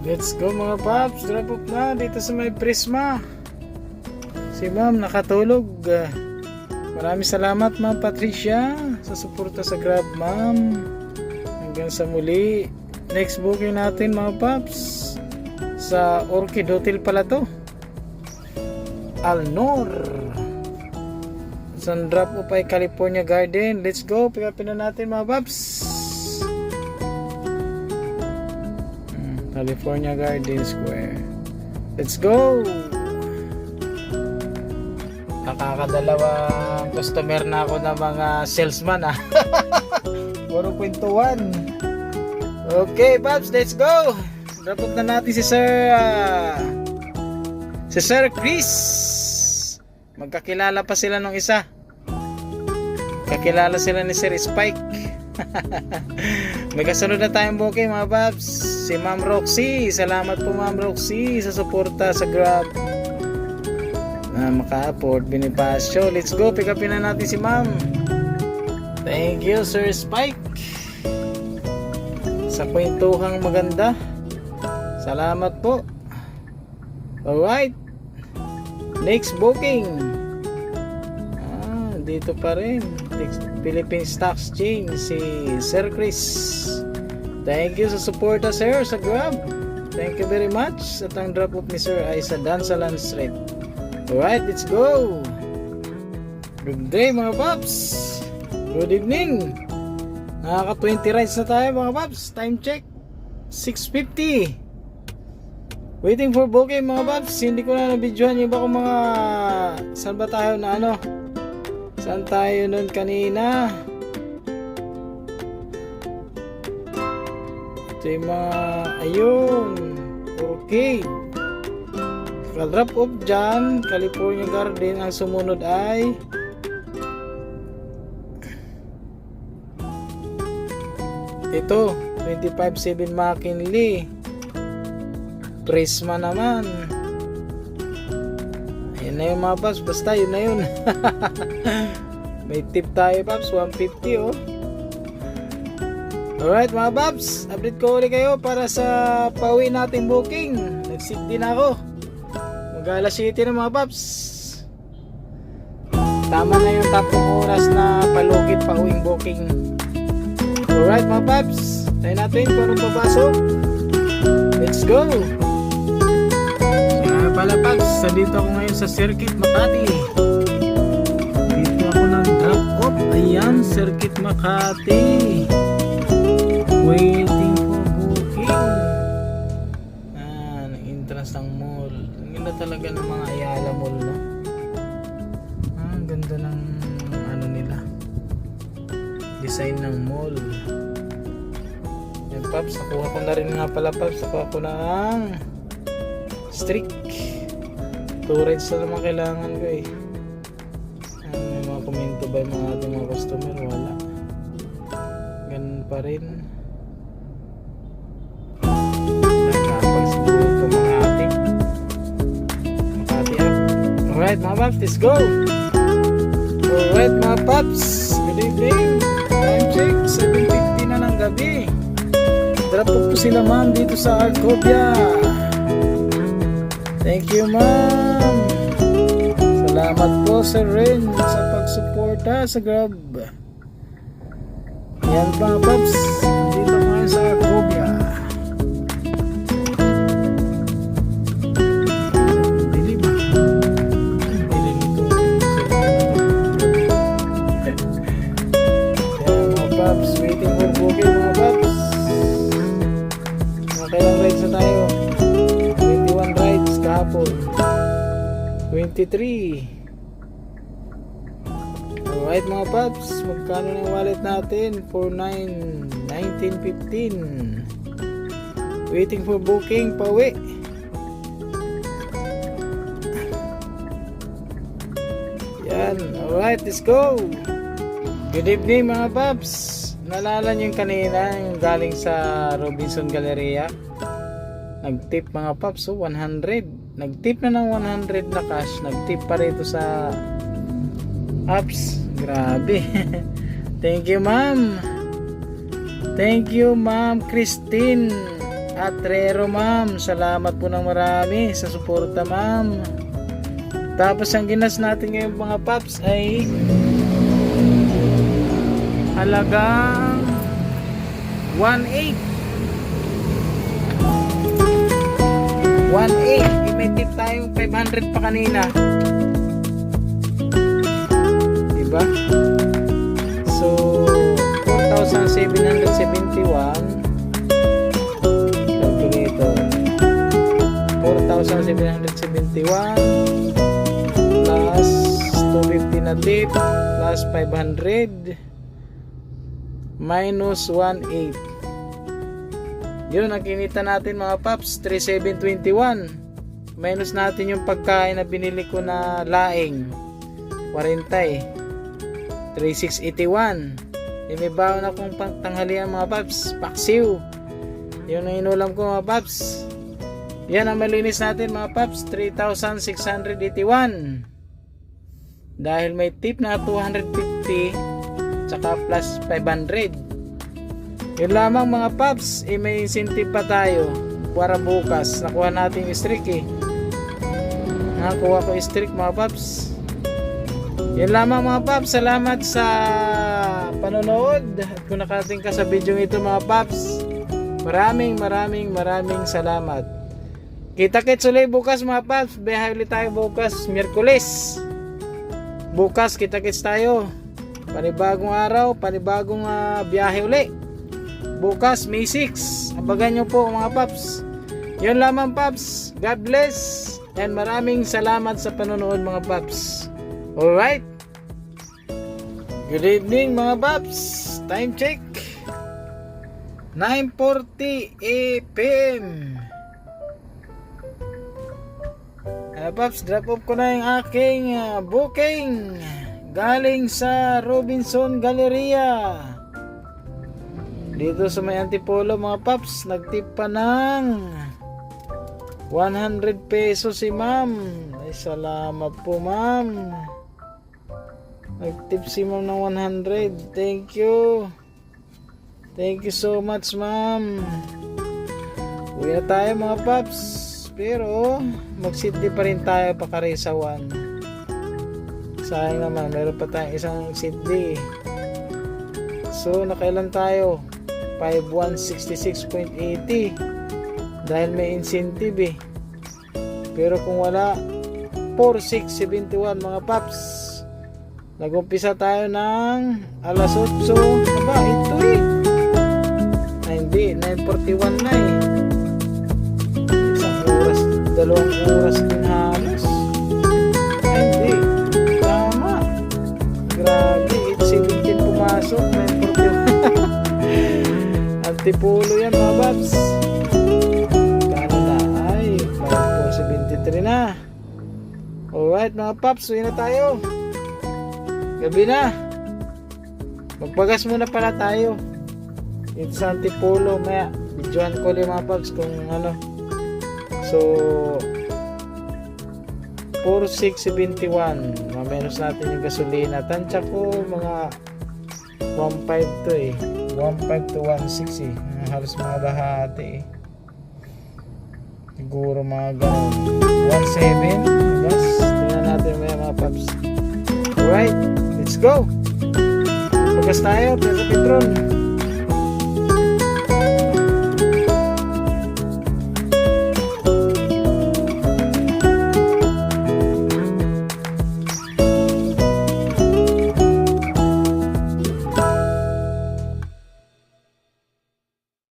Let's go mga paps, drop off na dito sa may Prisma. Si ma'am nakatulog. Maraming salamat ma'am Patricia sa suporta sa Grab ma'am. Hanggang sa muli. Next booking natin mga paps sa Orchid Hotel pala to, Alnor. Sa drop off ay California Garden. Let's go, pick upin na natin mga paps. California Garden Square. Let's go. Nakakadalawang customer na ako ng mga salesman 4.1. Okay paps, let's go. Drop off na natin si Sir Chris. Magkakilala pa sila nung isa. Kakilala sila ni Sir Spike. May kasunod na tayong booking mga paps. Si Ma'am Roxy. Salamat po Ma'am Roxy sa suporta sa Grab na maka-afford Bonifacio. Let's go, pick upin na natin si Ma'am. Thank you Sir Spike sa kwentuhang maganda. Salamat po. Alright, next booking dito pa rin, Philippine Stock Exchange, si Sir Chris. Thank you sa support sir sa Grab. Thank you very much. At ang drop off ni sir ay sa Dansalan Street. Alright, let's go. Good day mga paps. Good evening. Nakaka 20 rides na tayo mga paps. Time check 6:50. Waiting for booking mga paps. Hindi ko na nabidyohan yung iba kong mga saan ba tayo na saan tayo nun kanina. Ito yung mga ayun. Okay, drop off dyan California Garden. Ang sumunod ay ito 25-7 McKinley Prisma naman. Ayan na yung mga paps. Basta yun na yun. May tip tayo paps, 150 oh. Alright mga paps, update ko ulit kayo para sa pauwi nating booking. Nag-sit din ako. Mag-alas 7 na mga paps. Tama na yung 3 oras na palugit pauwing booking. Alright mga paps, tayo natin kung anong papasok. Let's go. Pala paps, dito ako ngayon sa Circuit Makati. Dito ako nag-drop off. Ayan, Circuit Makati. Waiting for booking. Ang entrance ng mall. Ang ganda talaga ng mga Ayala Mall, no? Ang ganda ng nila, design ng mall. Yan paps, nakuha ko na rin nga pala paps. Nakuha ko na ang streak. 2 rides na naman kailangan ko eh. May mga komento ba yung mga ating mga customer? Wala. Ganun pa rin. Nakapagsiguro ito mga ating Makati up. Alright mga paps, let's go. Alright mga paps, good evening. Time check 7:50 na ng gabi. Drop po sila ma'am dito sa Arcovia. Thank you ma'am. Salamat po Sir Ren sa pagsuporta sa Grab. Yan mga paps, dito ngayon sa Arcovia. Dilim ba? Dilim ito. Yan mga paps, waiting for booking mga paps. Nakailang rides na tayo? 21 rides kahapon. 23. Alright mga paps, magkano ng wallet natin? 1915. Waiting for booking, pauwi. Yan, alright, let's go. Good evening mga paps. Naalala nyo yung kanina, yung galing sa Robinson Galleria? Nag-tip mga paps, 100. Nag-tip na ng 100 na cash. Nag-tip pa rito sa apps. Grabe. Thank you ma'am. Thank you ma'am Christine Atrero ma'am, salamat po ng marami sa suporta ma'am. Tapos ang ginas natin ngayon mga paps ay halagang 1.8. 1.8. May tip tayong 500 pa kanina. Diba? So 4,771 calculator 4,771 plus 250 na tip plus 500 minus 1.8. Yun ang kinita natin mga paps, 3,721 minus natin yung pagkain na binili ko na laing 40 3,681. May baon akong tanghalian mga paps, paksiw. Yun ang inulam ko mga paps. Yan ang malinis natin mga paps, 3,681 dahil may tip na 250 tsaka plus 500. Yun lamang mga paps, may incentive pa tayo para bukas. Nakuha natin yung streak nakakuha ko yung streak mga paps. Yun lamang mga paps, salamat sa panonood. At kung nakarating ka sa video ito mga paps, maraming salamat. Kita-kits ulit bukas mga paps. Biyahe ulit tayo bukas, Miyerkules. Bukas kita-kits tayo. Panibagong araw, panibagong biyahe ulit. Bukas May 6. Abagan nyo po mga paps. Yun lamang paps. God bless. And maraming salamat sa panonood mga paps. Alright. Good evening mga paps. Time check 9:40 PM. Paps, drop off ko na yung aking booking galing sa Robinson Galleria dito sa may Antipolo mga paps. Nagtip pa ng 100 pesos si ma'am. Ay salamat po ma'am. Nagtip si ma'am ng 100. Thank you so much ma'am. Uwi na tayo mga paps, pero mag-city pa rin tayo pa Karesa 1. Sayang naman, meron pa tayong isang city. So nakailan tayo? 5,166.80 dahil may incentive pero kung wala 4,671 mga paps. Nag-umpisa tayo ng alas 8. Aba, ito ay hindi, 9:41 na isang oras, 2 oras din halos. Ay hindi, tama, grabe, 8:17 pumasok, 9:41. Antipolo yan mga paps. Kano na, ay 4,73 na. Alright mga paps, uwi na tayo. Gabi na. Magpagas muna pala tayo. Ito sa Antipolo. Maya, videohan ko ulit mga paps kung ano. So 4,671. Mamenos natin yung gasolina. Tansya ko mga 1.5 to 1.5 to 1.6 halos mga lahati siguro mga ganun 1.7 gas. Tingnan natin maya mga paps. Alright, let's go. Pagas tayo, pero sa Petron.